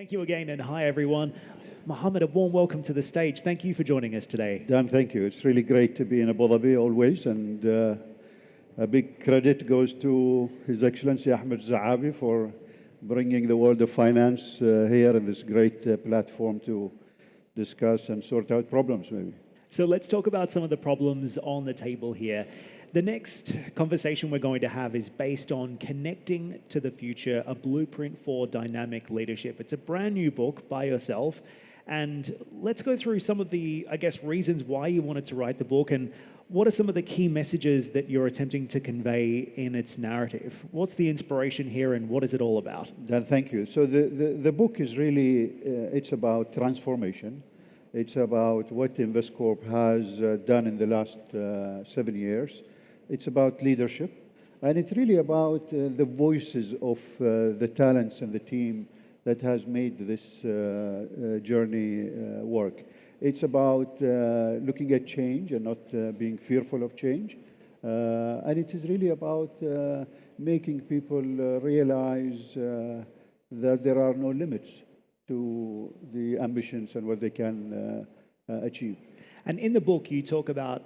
Thank you again, and hi everyone. Mohammed, a warm welcome to the stage. Thank you for joining us today. Dan, thank you. It's really great to be in Abu Dhabi always, and a big credit goes to His Excellency Ahmed Zaabi for bringing the world of finance here in this great platform to discuss and sort out problems, maybe. So let's talk about some of the problems on the table here. The next conversation we're going to have is based on Connecting to the Future, a blueprint for dynamic leadership. It's a brand new book by yourself. And let's go through some of the, reasons why you wanted to write the book and what are some of the key messages that you're attempting to convey in its narrative? What's the inspiration here and what is it all about? Dan, thank you. So the book is really, it's about transformation. It's about what Investcorp has done in the last 7 years. It's about leadership. And it's really about the voices of the talents and the team that has made this journey work. It's about looking at change and not being fearful of change. And it is really about making people realize that there are no limits to the ambitions and what they can achieve. And in the book, you talk about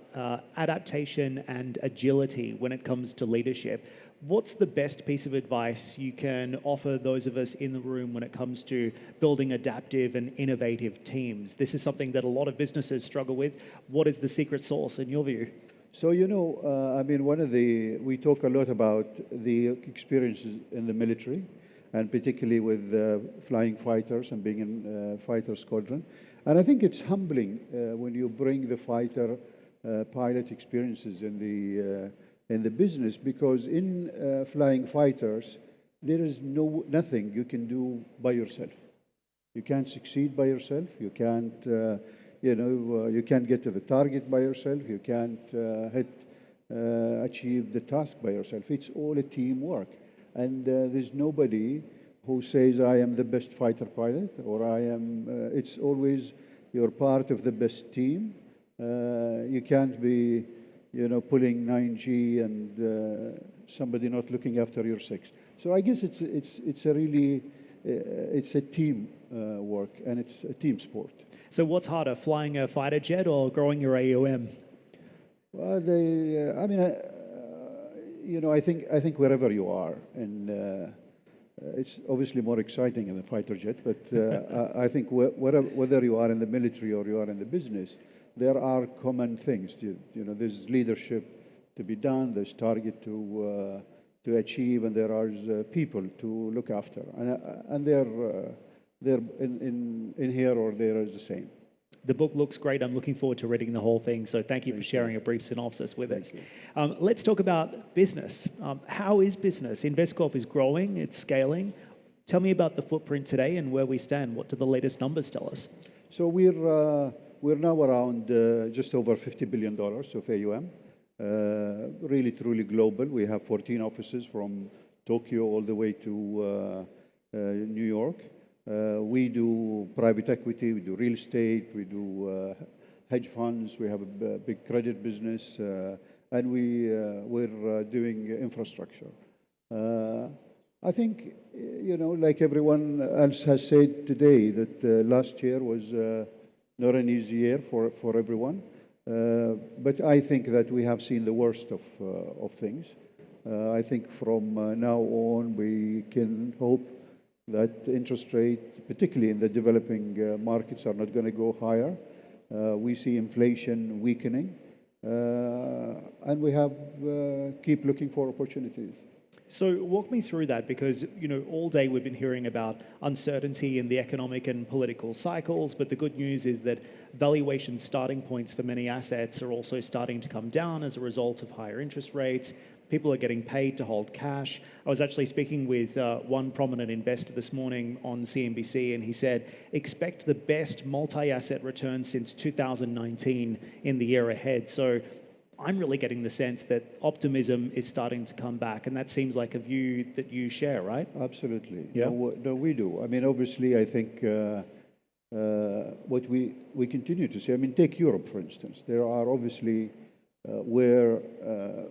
adaptation and agility when it comes to leadership. What's the best piece of advice you can offer those of us in the room when it comes to building adaptive and innovative teams? This is something that a lot of businesses struggle with. What is the secret sauce in your view? So, we talk a lot about the experiences in the military, and particularly with flying fighters and being in fighter squadron. And I think it's humbling when you bring the fighter pilot experiences in the business, because in flying fighters, there is nothing you can do by yourself. You can't succeed by yourself. You can't, you can't get to the target by yourself. You can't achieve the task by yourself. It's all a teamwork. And there's nobody who says, I am the best fighter pilot, or I am, it's always you're part of the best team. You can't be, pulling 9G and somebody not looking after your 6. So I guess it's a really, it's a team work, and it's a team sport. So what's harder, flying a fighter jet or growing your AUM? Well, I think wherever you are, and it's obviously more exciting in the fighter jet, but I think whether you are in the military or you are in the business, there are common things. There's leadership to be done, there's target to achieve, and there are people to look after, and they're in here or there is the same. The book looks great. I'm looking forward to reading the whole thing. So thank you for sharing a brief synopsis with us. Let's talk about business. How is business? Investcorp is growing, it's scaling. Tell me about the footprint today and where we stand. What do the latest numbers tell us? So we're now around just over $50 billion of AUM. Really, truly global. We have 14 offices from Tokyo all the way to New York. We do private equity, we do real estate, we do hedge funds, we have a big credit business, and we're doing infrastructure. I think, like everyone else has said today, that last year was not an easy year for everyone. But I think that we have seen the worst of things. I think from now on, we can hope that interest rates, particularly in the developing markets, are not going to go higher. We see inflation weakening, and we have keep looking for opportunities. So walk me through that, because all day we've been hearing about uncertainty in the economic and political cycles, but the good news is that valuation starting points for many assets are also starting to come down as a result of higher interest rates. People are getting paid to hold cash. I was actually speaking with one prominent investor this morning on CNBC, and he said, expect the best multi-asset return since 2019 in the year ahead. So I'm really getting the sense that optimism is starting to come back, and that seems like a view that you share, right? Absolutely. Yeah. No, we do. I mean, obviously, I think what we continue to see, take Europe, for instance. There are obviously where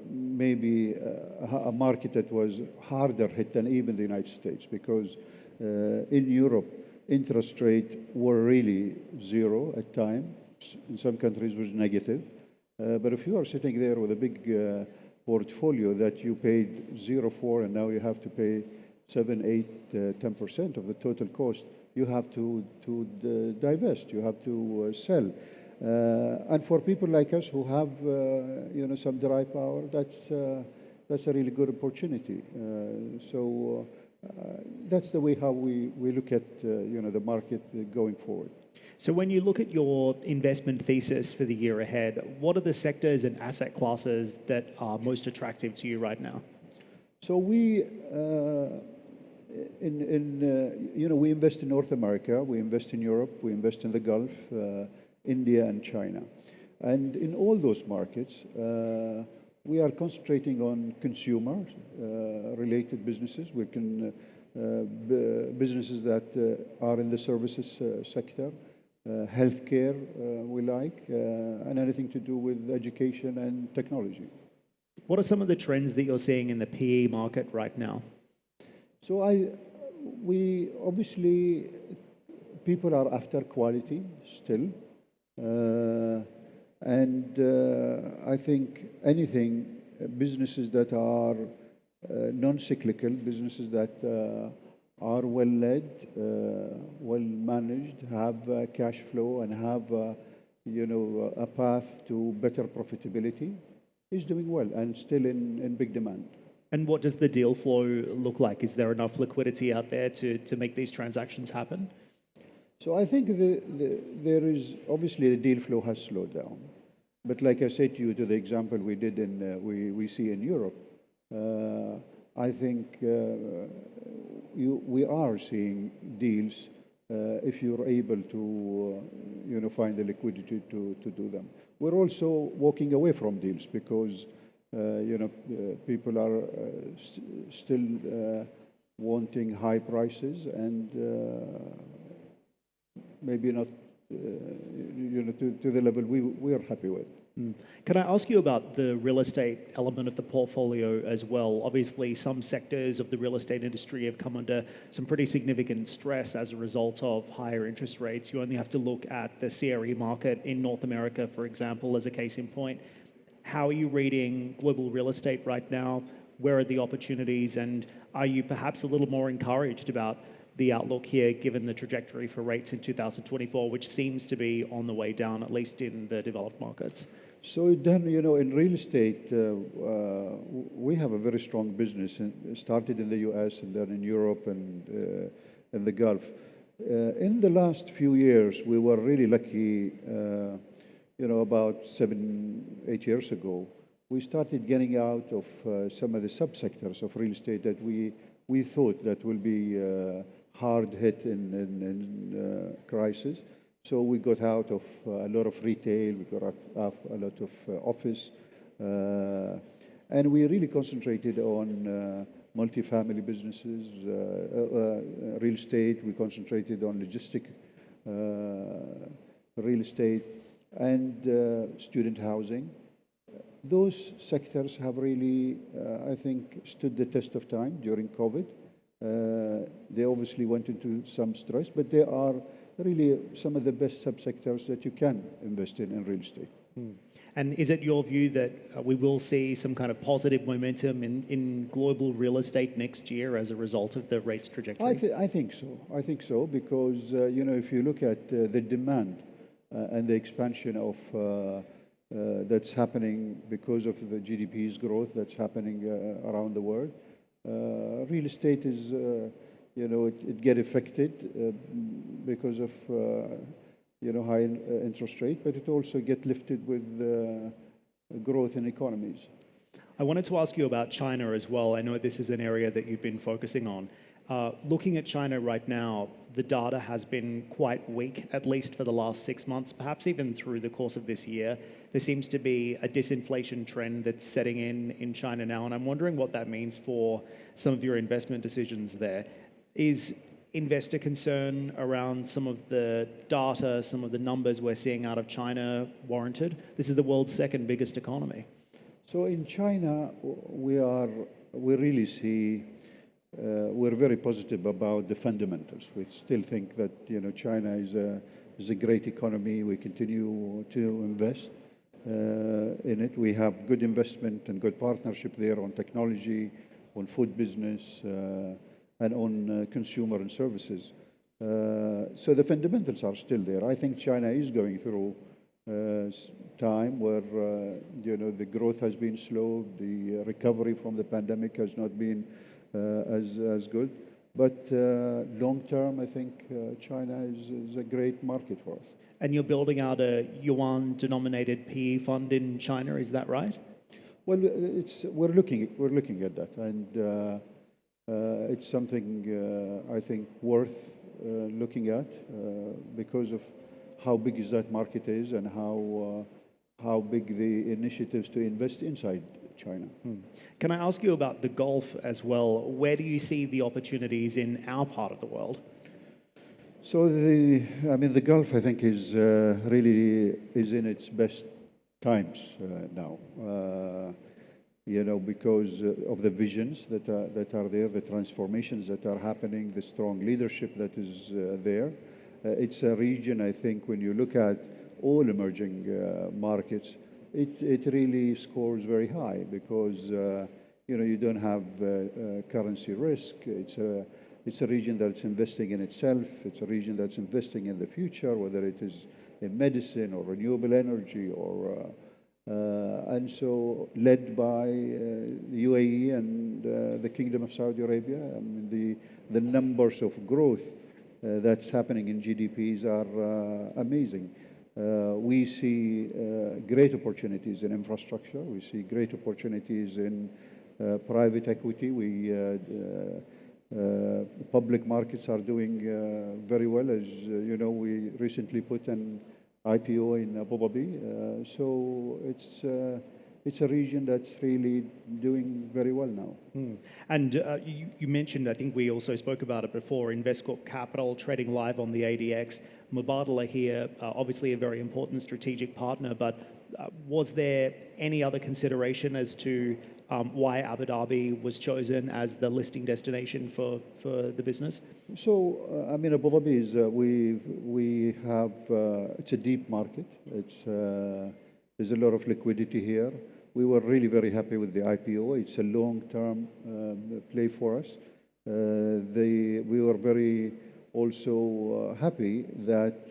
maybe a market that was harder hit than even the United States, because in Europe, interest rate were really zero at times. In some countries was negative. But if you are sitting there with a big portfolio that you paid zero for and now you have to pay 7, 8, 10% of the total cost, you have to divest, you have to sell. And for people like us who have some dry power, that's a really good opportunity. So that's the way how we look at the market going forward. So when you look at your investment thesis for the year ahead, what are the sectors and asset classes that are most attractive to you right now? So we we invest in North America, we invest in Europe, we invest in the Gulf, India and China. And in all those markets, we are concentrating on consumer related businesses. We can businesses that are in the services sector, healthcare we like, and anything to do with education and technology. What are some of the trends that you're seeing in the PE market right now? So we obviously, people are after quality still. And I think anything, businesses that are non-cyclical, businesses that are well-led, well-managed, have cash flow and have a path to better profitability, is doing well and still in big demand. And what does the deal flow look like? Is there enough liquidity out there to make these transactions happen? So I think there is, obviously the deal flow has slowed down. But like I said to you, to the example we did we see in Europe, I think we are seeing deals if you're able to find the liquidity to do them. We're also walking away from deals because people are still wanting high prices and maybe not to the level we are happy with. Can I ask you about the real estate element of the portfolio as well? Obviously, some sectors of the real estate industry have come under some pretty significant stress as a result of higher interest rates. You only have to look at the CRE market in North America, for example, as a case in point. How are you reading global real estate right now? Where are the opportunities? And are you perhaps a little more encouraged about the outlook here, given the trajectory for rates in 2024, which seems to be on the way down, at least in the developed markets? So then, in real estate, we have a very strong business. It started in the US and then in Europe and in the Gulf. In the last few years, we were really lucky, about 7, 8 years ago, we started getting out of some of the subsectors of real estate that we thought that will be hard hit in crisis. So we got out of a lot of retail, we got out a lot of office, and we really concentrated on multifamily businesses, real estate. We concentrated on logistic real estate and student housing. Those sectors have really, I think, stood the test of time during COVID. They obviously went into some stress, but they are really some of the best subsectors that you can invest in real estate. And is it your view that we will see some kind of positive momentum in global real estate next year as a result of the rates trajectory? I think so. I think so because, if you look at the demand and the expansion of that's happening because of the GDP's growth that's happening around the world, real estate is, it get affected because of, high interest rate, but it also get lifted with growth in economies. I wanted to ask you about China as well. I know this is an area that you've been focusing on. Looking at China right now, the data has been quite weak, at least for the last 6 months, perhaps even through the course of this year. There seems to be a disinflation trend that's setting in China now, and I'm wondering what that means for some of your investment decisions there. Is investor concern around some of the data, some of the numbers we're seeing out of China warranted? This is the world's second biggest economy. So in China, we really see we're very positive about the fundamentals. We still think that China is a great economy. We continue to invest in it. We have good investment and good partnership there on technology, on food business, and on consumer and services. So the fundamentals are still there. I think China is going through time where the growth has been slow, the recovery from the pandemic has not been as good. But long term, I think China is a great market for us. And you're building out a yuan-denominated PE fund in China, is that right? Well, we're looking at that, and it's something I think worth looking at because of how big is that market is and how big the initiatives to invest inside China. Can I ask you about the Gulf as well? Where do you see the opportunities in our part of the world? So the Gulf, I think, is really in its best times now. Because of the visions that are there, the transformations that are happening, the strong leadership that is there. It's a region, I think, when you look at all emerging markets, it really scores very high because you don't have currency risk. It's a region that's investing in itself. It's a region that's investing in the future, whether it is in medicine or renewable energy and so led by the UAE and the Kingdom of Saudi Arabia. I mean, the numbers of growth that's happening in GDPs are amazing. We see great opportunities in infrastructure. We see great opportunities in private equity. Public markets are doing very well. As you know, we recently put an IPO in Abu Dhabi. So it's a region that's really doing very well now. And you mentioned, I think we also spoke about it before, Investcorp Capital trading live on the ADX. Mubadala here, obviously a very important strategic partner, but was there any other consideration as to why Abu Dhabi was chosen as the listing destination for the business? So, Abu Dhabi is, we have, it's a deep market. There's a lot of liquidity here. We were really very happy with the IPO. It's a long-term play for us. We were very also happy that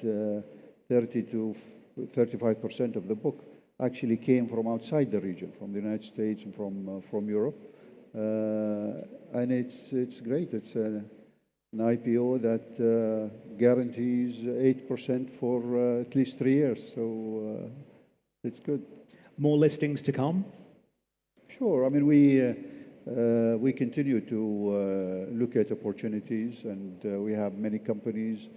30 to 35% of the book actually came from outside the region, from the United States and from Europe. And it's great. It's an IPO that guarantees 8% for at least 3 years. So it's good. More listings to come? Sure. We continue to look at opportunities, and we have many companies.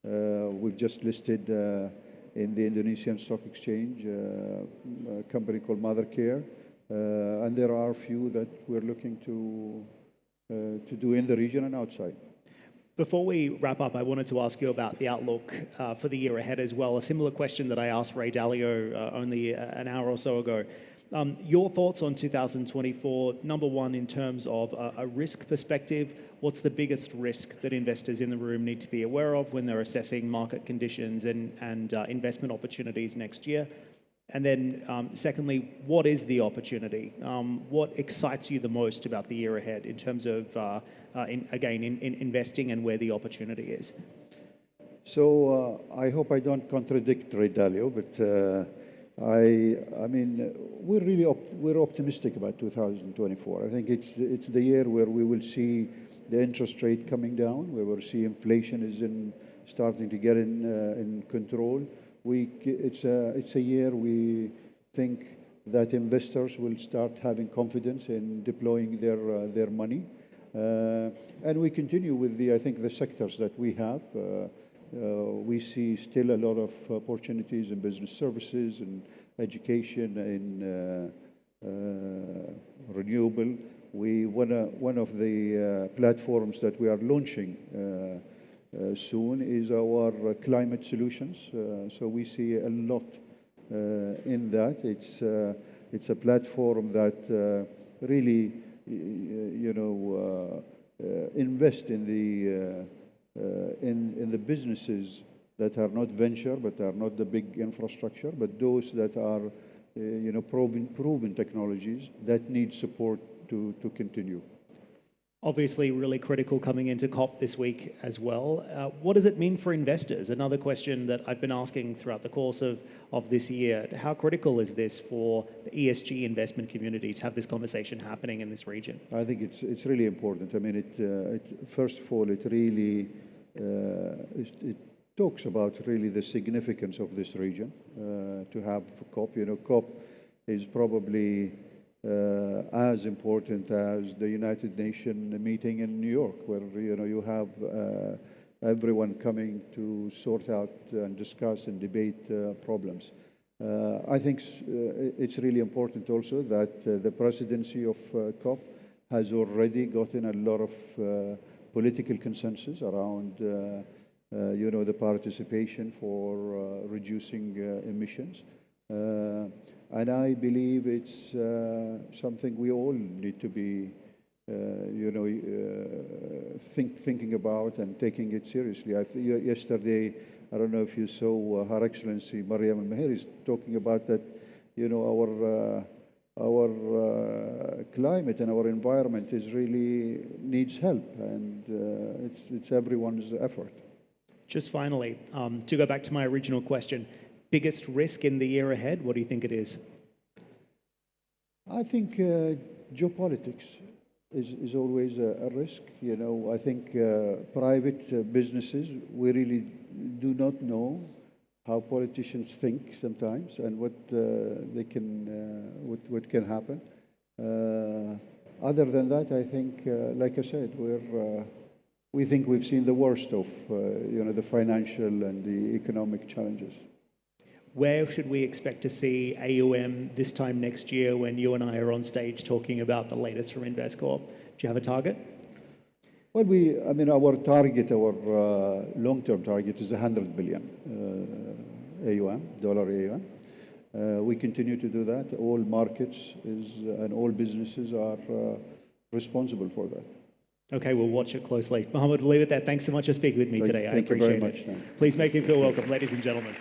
We've just listed in the Indonesian Stock Exchange a company called Mothercare, and there are a few that we're looking to do in the region and outside. Before we wrap up, I wanted to ask you about the outlook for the year ahead as well. A similar question that I asked Ray Dalio only an hour or so ago. Your thoughts on 2024, number one, in terms of a risk perspective, what's the biggest risk that investors in the room need to be aware of when they're assessing market conditions and investment opportunities next year? And then secondly, what is the opportunity? What excites you the most about the year ahead in terms of, investing and where the opportunity is? So I hope I don't contradict Ray Dalio, but we're optimistic about 2024. I think it's the year where we will see the interest rate coming down, where we'll see inflation is starting to get in control. It's a year we think that investors will start having confidence in deploying their money. And we continue with the sectors that we have. We see still a lot of opportunities in business services and education, in renewable. One of the platforms that we are launching soon is our climate solutions. So we see a lot in that. It's a platform that really, invest in the businesses that are not venture, but are not the big infrastructure, but those that are, proven technologies that need support to continue. Obviously, really critical coming into COP this week as well. What does it mean for investors? Another question that I've been asking throughout the course of this year. How critical is this for the ESG investment community to have this conversation happening in this region? I think it's really important. I mean, first of all, it really it talks about really the significance of this region to have COP. COP is probably as important as the United Nations meeting in New York, where you have everyone coming to sort out and discuss and debate problems. I think it's really important also that the presidency of COP has already gotten a lot of political consensus around the participation for reducing emissions. And I believe it's something we all need to be, thinking about and taking it seriously. Yesterday, I don't know if you saw Her Excellency Mariam Al-Mahiri is talking about that, our climate and our environment really needs help, and it's everyone's effort. Just finally, to go back to my original question, biggest risk in the year ahead, what do you think it is? I think geopolitics is always a risk. I think private businesses, we really do not know how politicians think sometimes and what can happen. Other than that, I think, like I said, we think we've seen the worst of the financial and the economic challenges. Where should we expect to see AUM this time next year when you and I are on stage talking about the latest from Investcorp? Do you have a target? Well, our target, our long-term target is 100 billion dollar AUM. We continue to do that. All markets and all businesses are responsible for that. Okay, we'll watch it closely. Mohammed, we'll leave it there. Thanks so much for speaking with me today. I appreciate it. Thank you very much. Please make him feel welcome, ladies and gentlemen.